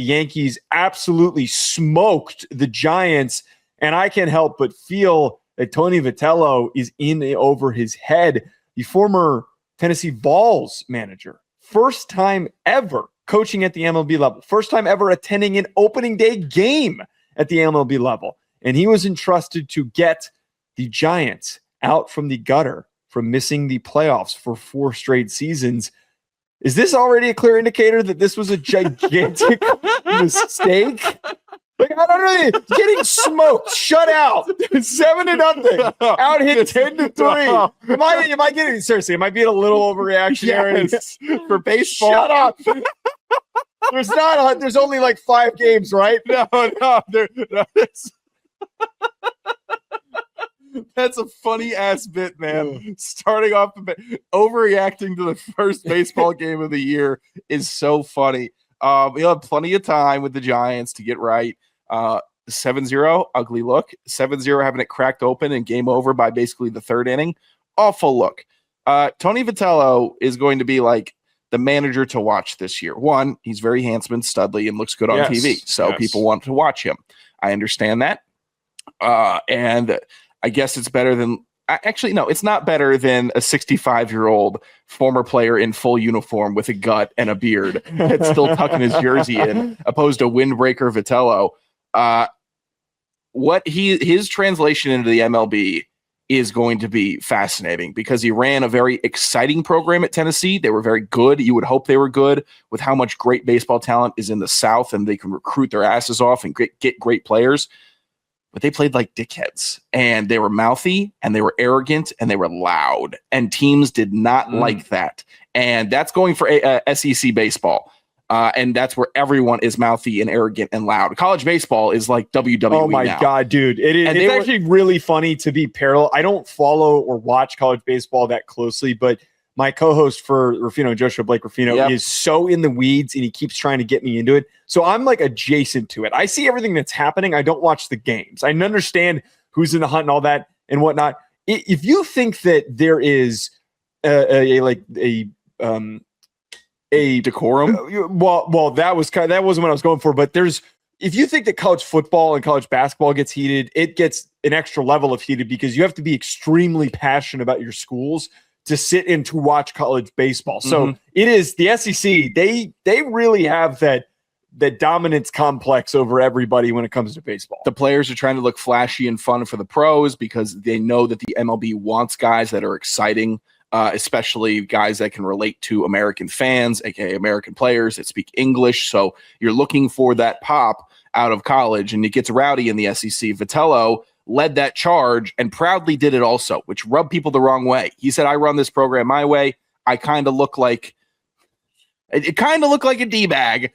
Yankees absolutely smoked the Giants, and I can't help but feel that Tony Vitello is in over his head. The former Tennessee Vols manager, first time ever coaching at the MLB level, first time ever attending an opening day game at the MLB level. And he was entrusted to get the Giants out from the gutter from missing the playoffs for 4 straight seasons. Is this already a clear indicator that this was a gigantic mistake? Like, I don't know. Getting smoked, shut out, 7-0, out hit 10-3. Am I getting seriously? Am I being a little overreactionary for baseball? Shut up. There's only like 5 games, right? No. That's a funny ass bit, man. Starting off overreacting to the first baseball game of the year is so funny. You'll have plenty of time with the Giants to get right. 7-0, ugly look. 7-0, having it cracked open and game over by basically the 3rd inning. Awful look. Tony Vitello is going to be like the manager to watch this year. One, he's very handsome and studly and looks good on TV, so people want to watch him. I understand that. And I guess it's better than actually, no, it's not better than a 65-year-old former player in full uniform with a gut and a beard that's still tucking his jersey in, opposed to windbreaker Vitello. His translation into the MLB is going to be fascinating because he ran a very exciting program at Tennessee. They were very good. You would hope they were good with how much great baseball talent is in the South, and they can recruit their asses off and get great players. But they played like dickheads, and they were mouthy, and they were arrogant, and they were loud, and teams did not like that. And that's going for SEC baseball. And that's where everyone is mouthy and arrogant and loud. College baseball is like WWE. Oh my God, dude. It's actually really funny to be parallel. I don't follow or watch college baseball that closely, but my co-host for Ruffino, Joshua Blake Ruffino, is so in the weeds and he keeps trying to get me into it. So I'm like adjacent to it. I see everything that's happening. I don't watch the games. I understand who's in the hunt and all that and whatnot. If you think that there is a decorum, well, that wasn't what I was going for. But if you think that college football and college basketball gets heated, it gets an extra level of heated because you have to be extremely passionate about your schools to sit and to watch college baseball. So it is the SEC. They really have that dominance complex over everybody when it comes to baseball. The players are trying to look flashy and fun for the pros because they know that the MLB wants guys that are exciting, especially guys that can relate to American fans, aka American players that speak English. So you're looking for that pop out of college, and it gets rowdy in the SEC. Vitello led that charge and proudly did it also, which rubbed people the wrong way. He said, I run this program my way. I kind of look like a D-bag,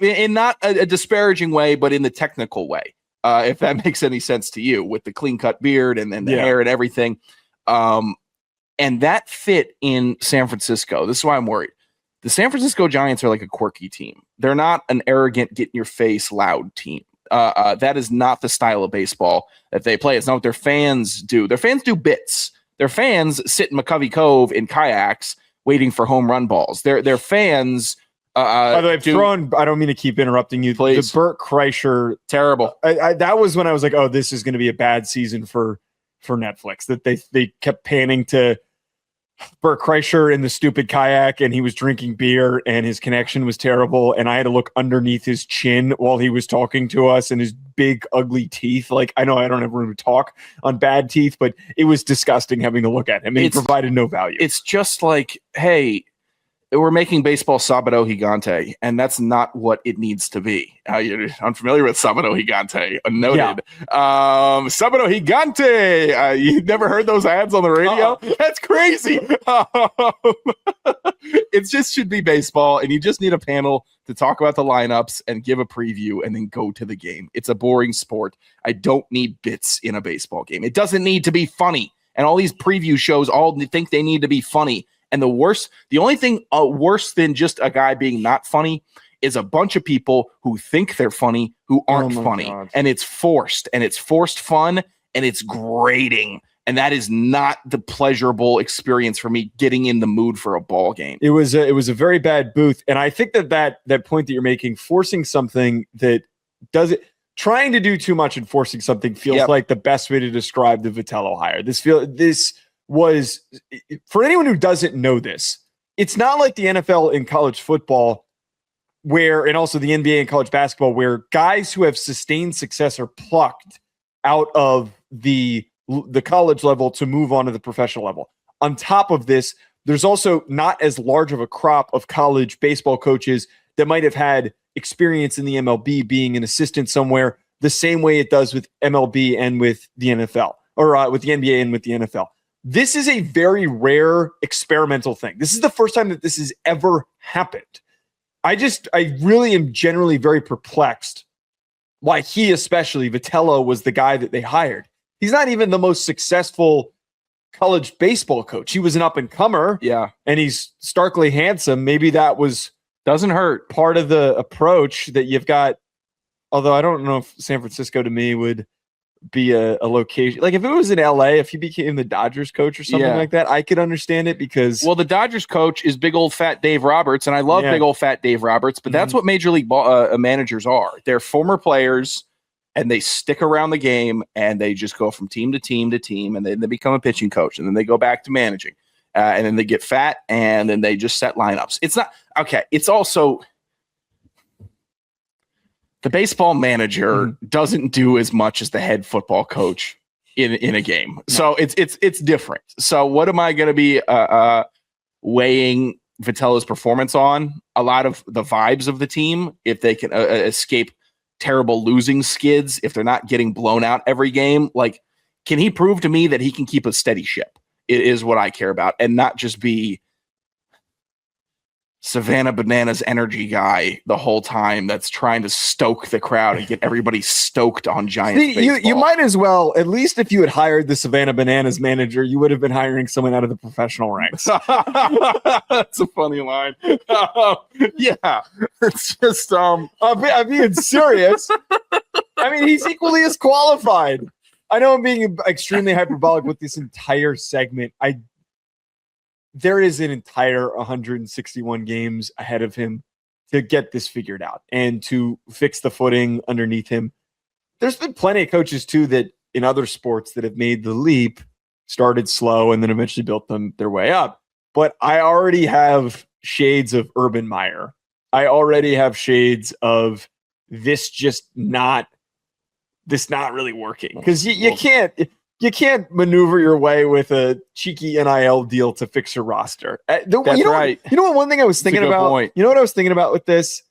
in not a disparaging way, but in the technical way, if that makes any sense to you, with the clean-cut beard and the hair and everything. And that fit in San Francisco. This is why I'm worried. The San Francisco Giants are like a quirky team. They're not an arrogant, get-in-your-face, loud team. That is not the style of baseball that they play. It's not what their fans do. Their fans do bits. Their fans sit in McCovey Cove in kayaks waiting for home run balls. Their fans. By the way, I don't mean to keep interrupting you. Please. The Burt Kreischer, terrible. That was when I was like, oh, this is going to be a bad season for Netflix. That they kept panning to Burt Kreischer in the stupid kayak, and he was drinking beer, and his connection was terrible, and I had to look underneath his chin while he was talking to us, and his big ugly teeth. Like, I know I don't have room to talk on bad teeth, but it was disgusting having to look at him. He provided no value. It's just like, hey, we're making baseball Sabado Gigante, and that's not what it needs to be. You're unfamiliar with Sabado Gigante, noted. Sabado Gigante. You never heard those ads on the radio? That's crazy. It just should be baseball, and you just need a panel to talk about the lineups and give a preview and then go to the game. It's a boring sport. I don't need bits in a baseball game. It doesn't need to be funny. And all these preview shows all think they need to be funny. And the only thing worse than just a guy being not funny is a bunch of people who think they're funny who aren't funny. God. And it's forced fun, and it's grating. And that is not the pleasurable experience for me getting in the mood for a ball game. It was a very bad booth. And I think that point that you're making, forcing something that trying to do too much and forcing something feels like the best way to describe the Vitello hire. This was, for anyone who doesn't know this, it's not like the NFL in college football and also the NBA and college basketball, where guys who have sustained success are plucked out of the college level to move on to the professional level. On top of this, there's also not as large of a crop of college baseball coaches that might have had experience in the MLB being an assistant somewhere the same way it does with MLB and with the NFL, or with the NBA and with the NFL. This is a very rare experimental thing. This is the first time that this has ever happened. I really am generally very perplexed why Vitello was the guy that they hired. He's not even the most successful college baseball coach. He was an up-and-comer. Yeah. And he's starkly handsome. Maybe that doesn't hurt. Part of the approach that you've got. Although I don't know if San Francisco to me would be a location. Like if it was in LA, if he became the Dodgers coach or something like that, I could understand it because. Well, the Dodgers coach is big old fat Dave Roberts, and I love big old fat Dave Roberts, but that's what major league managers are. They're former players, and they stick around the game, and they just go from team to team to team, and then they become a pitching coach, and then they go back to managing, and then they get fat, and then they just set lineups. It's not okay. It's also. The baseball manager doesn't do as much as the head football coach in a game. No. So it's different. So what am I going to be weighing Vitello's performance on? A lot of the vibes of the team, if they can escape terrible losing skids, if they're not getting blown out every game, like, can he prove to me that he can keep a steady ship? It is what I care about, and not just be Savannah Bananas energy guy the whole time that's trying to stoke the crowd and get everybody stoked on Giants baseball. You might as well, at least if you had hired the Savannah Bananas manager, you would have been hiring someone out of the professional ranks. That's a funny line. Yeah, it's just I'm being serious. I mean, he's equally as qualified. I know I'm being extremely hyperbolic with this entire segment. There is an entire 161 games ahead of him to get this figured out and to fix the footing underneath him. There's been plenty of coaches, too, that in other sports that have made the leap, started slow, and then eventually built their way up. But I already have shades of Urban Meyer. I already have shades of this not really working. Because you can't maneuver your way with a cheeky NIL deal to fix your roster. That's right. You know what? One thing I was thinking about. Point. You know what I was thinking about with this?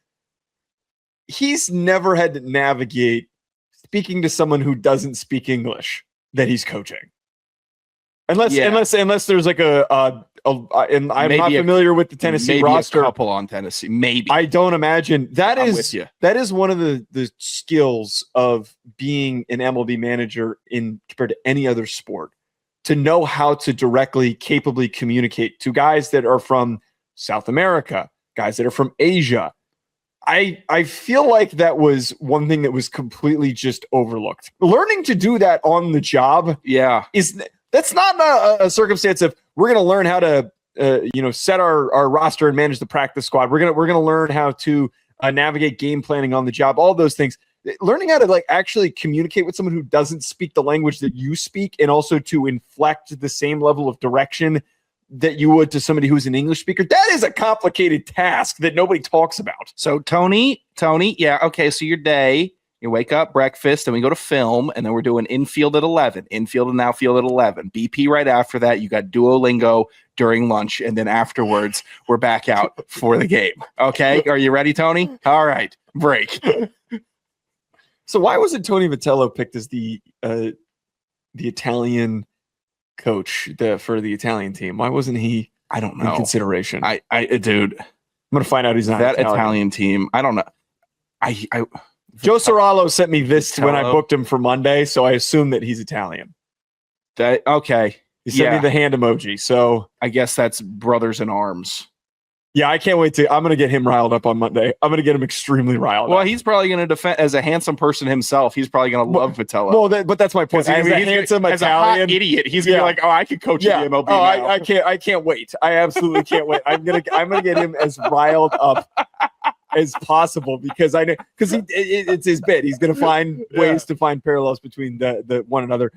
He's never had to navigate speaking to someone who doesn't speak English that he's coaching, unless there's like and I'm not familiar with the Tennessee roster. A couple on Tennessee, maybe. I don't imagine that I'm is with you. That is one of the skills of being an MLB manager compared to any other sport, to know how to directly, capably communicate to guys that are from South America, guys that are from Asia. I feel like that was one thing that was completely just overlooked. Learning to do that on the job, that's not a circumstance of we're going to learn how to set our roster and manage the practice squad. We're gonna learn how to navigate game planning on the job. All those things. Learning how to actually communicate with someone who doesn't speak the language that you speak, and also to inflect the same level of direction that you would to somebody who's an English speaker. That is a complicated task that nobody talks about. So Tony, yeah, okay. So your day. You wake up, breakfast, and we go to film, and then we're doing infield at 11, infield and outfield at 11, BP right after that. You got Duolingo during lunch, and then afterwards, we're back out for the game. Okay? Are you ready, Tony? All right. Break. So why wasn't Tony Vitello picked as the Italian coach for the Italian team? Why wasn't he? I don't know. In consideration. Dude, I'm going to find out he's not that Italian team. I don't know. Joe Serralo sent me this when I booked him for Monday, so I assume that he's Italian. Okay. He sent me the hand emoji, so I guess that's brothers in arms. Yeah, I can't wait I'm going to get him riled up on Monday. I'm going to get him extremely riled Well, up. he's probably going to defend as a handsome person himself. He's probably going to love Vitello. Well, but that's my point. As a handsome as Italian a hot idiot, he's going to be like, oh, I could coach in the MLB now. I can't wait. I absolutely can't wait. I'm going to get him as riled up as possible because it's his bit. He's going to find ways to find parallels between the one another.